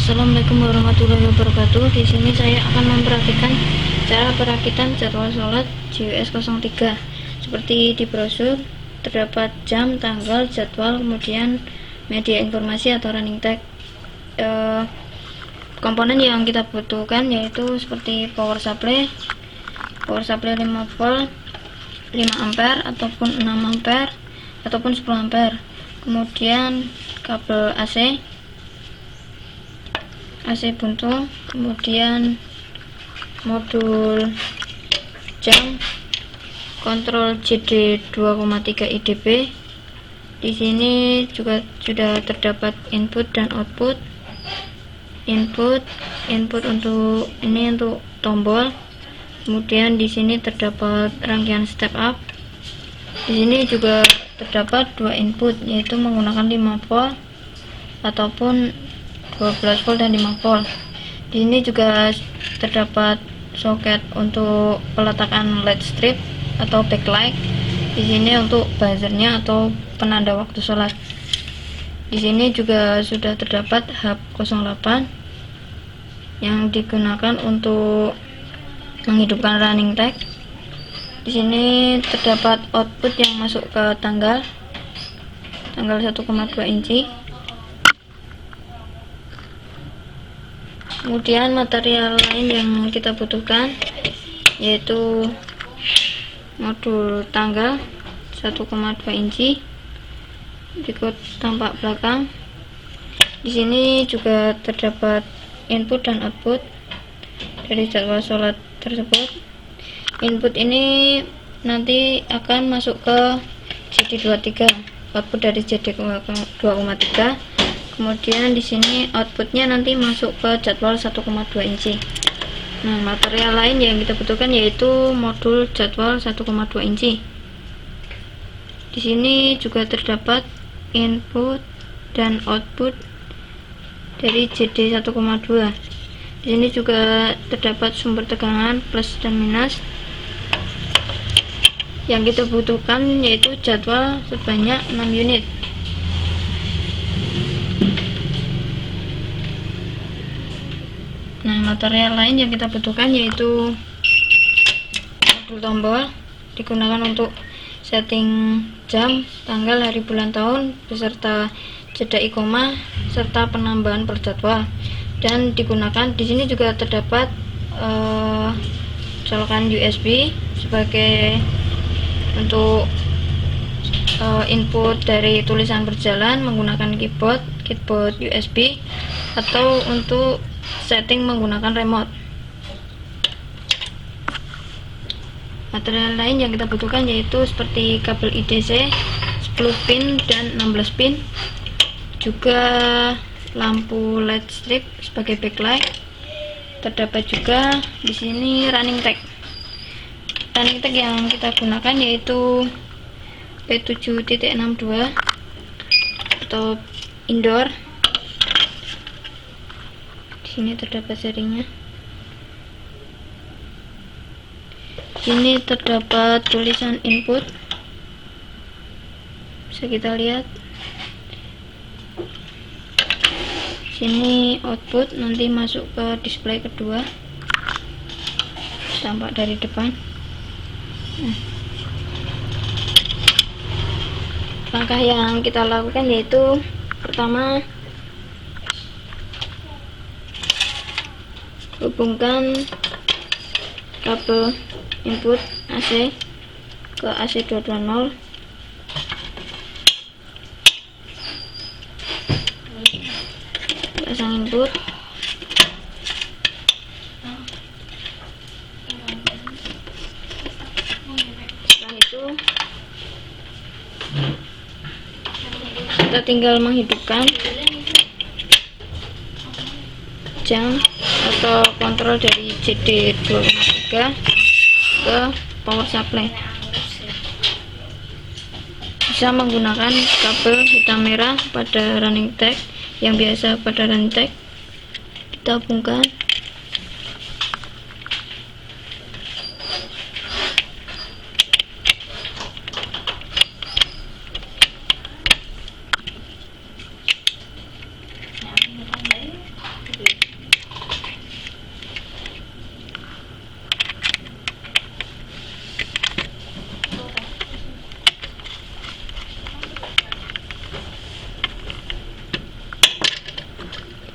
Assalamualaikum warahmatullahi wabarakatuh. Di sini saya akan memperhatikan cara perakitan jadwal sholat JWS 03. Seperti di brosur terdapat jam, tanggal, jadwal, kemudian media informasi atau running tag. Komponen yang kita butuhkan yaitu seperti power supply 5 volt, 5 ampere ataupun 6 ampere ataupun 10 ampere. Kemudian kabel AC buntu, kemudian modul jam, kontrol JD 2,3 IDP. Di sini juga sudah terdapat input dan output. Input untuk ini untuk tombol. Kemudian di sini terdapat rangkaian step up. Di sini juga terdapat dua input, yaitu menggunakan 5 volt ataupun 12 volt dan 5 volt. Di sini juga terdapat soket untuk peletakan LED strip atau backlight. Di sini untuk buzzernya atau penanda waktu sholat. Di sini juga sudah terdapat hub 08 yang digunakan untuk menghidupkan running tag. Di sini terdapat output yang masuk ke tanggal 1,2 inci. Kemudian material lain yang kita butuhkan yaitu modul tanggal 1,2 inci, berikut tampak belakang. Di sini juga terdapat input dan output dari jadwal sholat tersebut. Input ini nanti akan masuk ke JD23, output dari JD2,3. Kemudian di sini outputnya nanti masuk ke jadwal 1,2 inci. Nah, material lain yang kita butuhkan yaitu modul jadwal 1,2 inci. Di sini juga terdapat input dan output dari JD 1,2. Di sini juga terdapat sumber tegangan plus dan minus. Yang kita butuhkan yaitu jadwal sebanyak 6 unit. Nah, material lain yang kita butuhkan yaitu modul tombol, digunakan untuk setting jam, tanggal, hari, bulan, tahun beserta jeda iqomah serta penambahan per jadwal. Dan digunakan di sini juga terdapat colokan USB sebagai untuk input dari tulisan berjalan menggunakan keyboard USB atau untuk setting menggunakan remote. Material lain yang kita butuhkan yaitu seperti kabel IDC 10 pin dan 16 pin, juga lampu LED strip sebagai backlight. Terdapat juga di sini running tag. Running tag yang kita gunakan yaitu P7.62 atau indoor. Ini terdapat serinya. Ini terdapat tulisan input, bisa kita lihat. Sini output nanti masuk ke display kedua, tampak dari depan. Langkah yang kita lakukan yaitu pertama, hubungkan kabel input AC ke AC 220. Pasang input. Setelah itu kita tinggal menghidupkan jam atau kontrol dari JD 2,3 ke power supply. Bisa menggunakan kabel hitam merah pada running tag, yang biasa pada running tag. Kita hubungkan.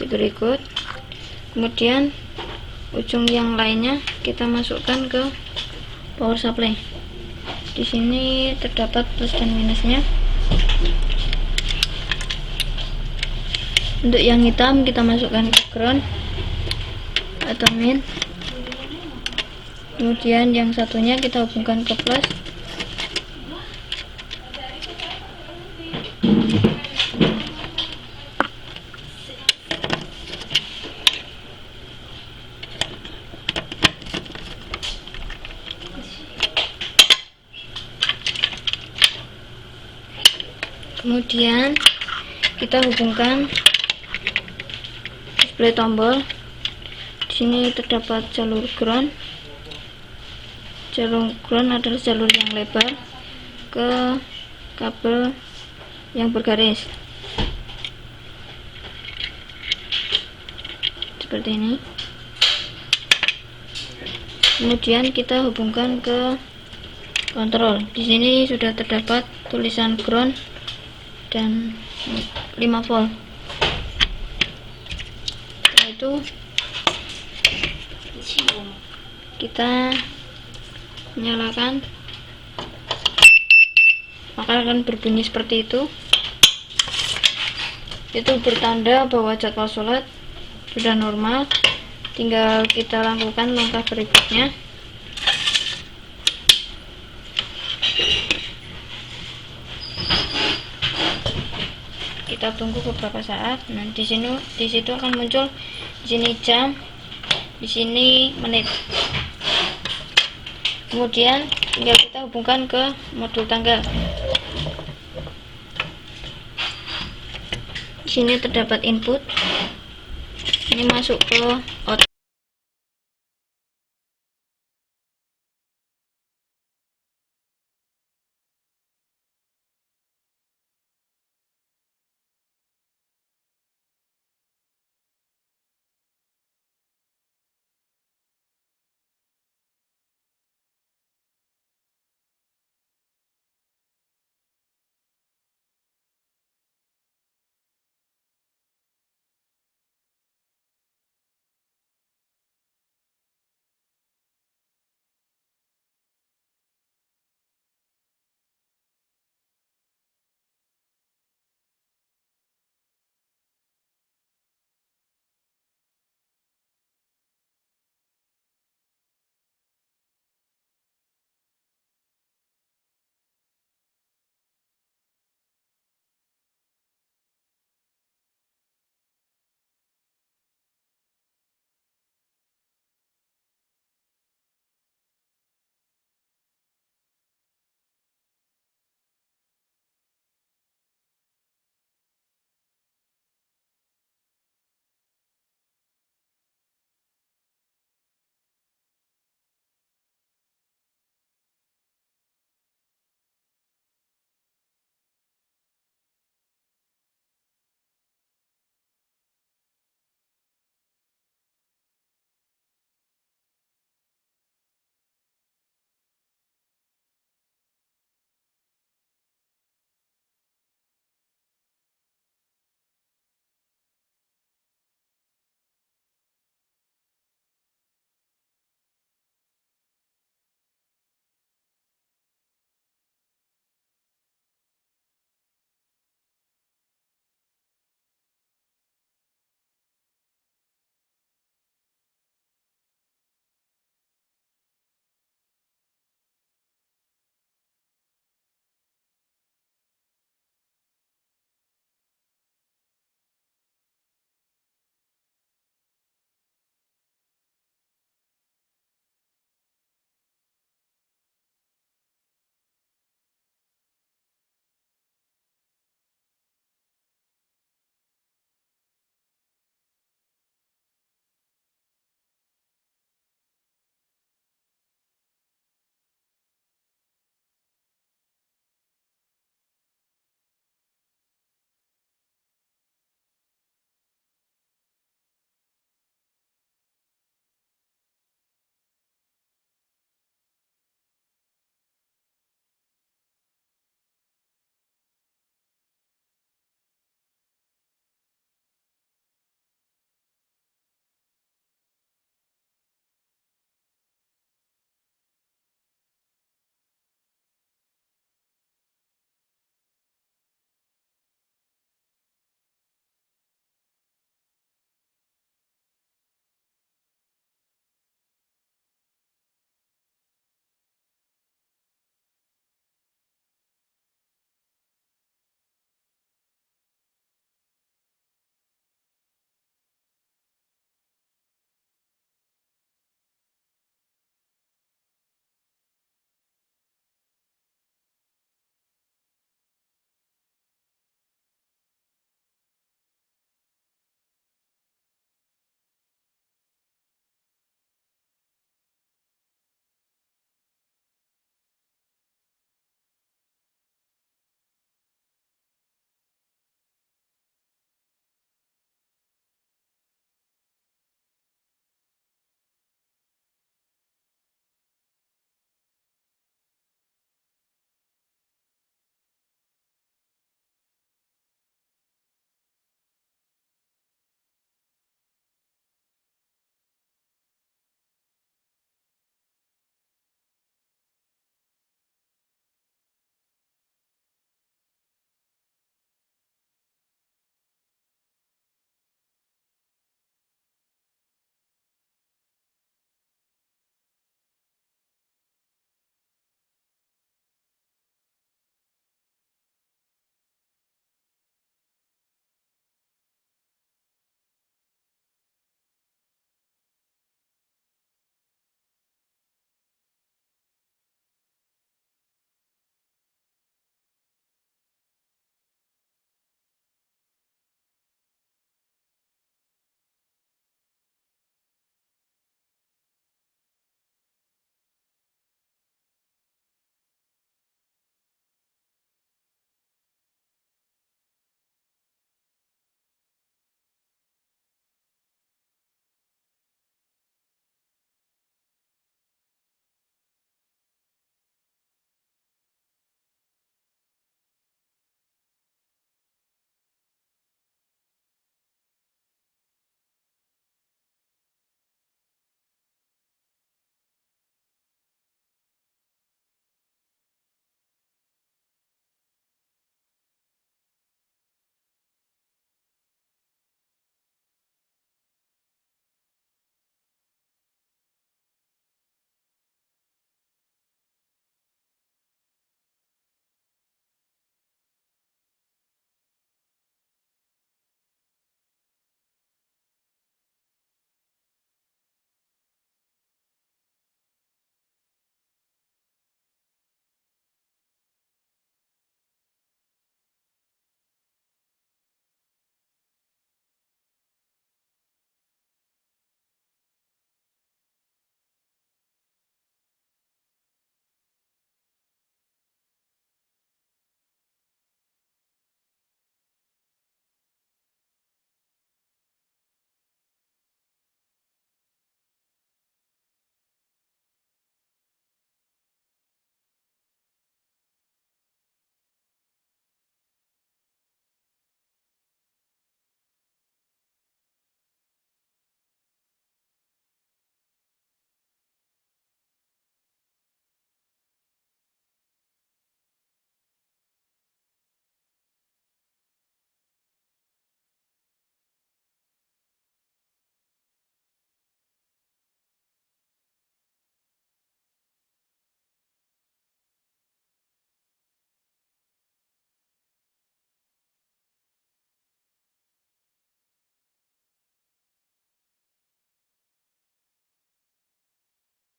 seperti berikut. Kemudian ujung yang lainnya kita masukkan ke power supply. Di sini terdapat plus dan minusnya. Untuk yang hitam kita masukkan ke ground atau main. Kemudian yang satunya kita hubungkan ke plus. Kemudian kita hubungkan display tombol. Di sini terdapat jalur ground. Jalur ground adalah jalur yang lebar ke kabel yang bergaris seperti ini. Kemudian kita hubungkan ke kontrol. Di sini sudah terdapat tulisan ground dan 5 volt. Setelah itu kita nyalakan, maka akan berbunyi seperti itu. Itu bertanda bahwa jadwal sholat sudah normal. Tinggal kita lakukan langkah berikutnya. Kita tunggu beberapa saat. Nah, di situ akan muncul di sini jam, di sini menit. Kemudian tinggal kita hubungkan ke modul tanggal. Di sini terdapat input. Ini masuk ke out.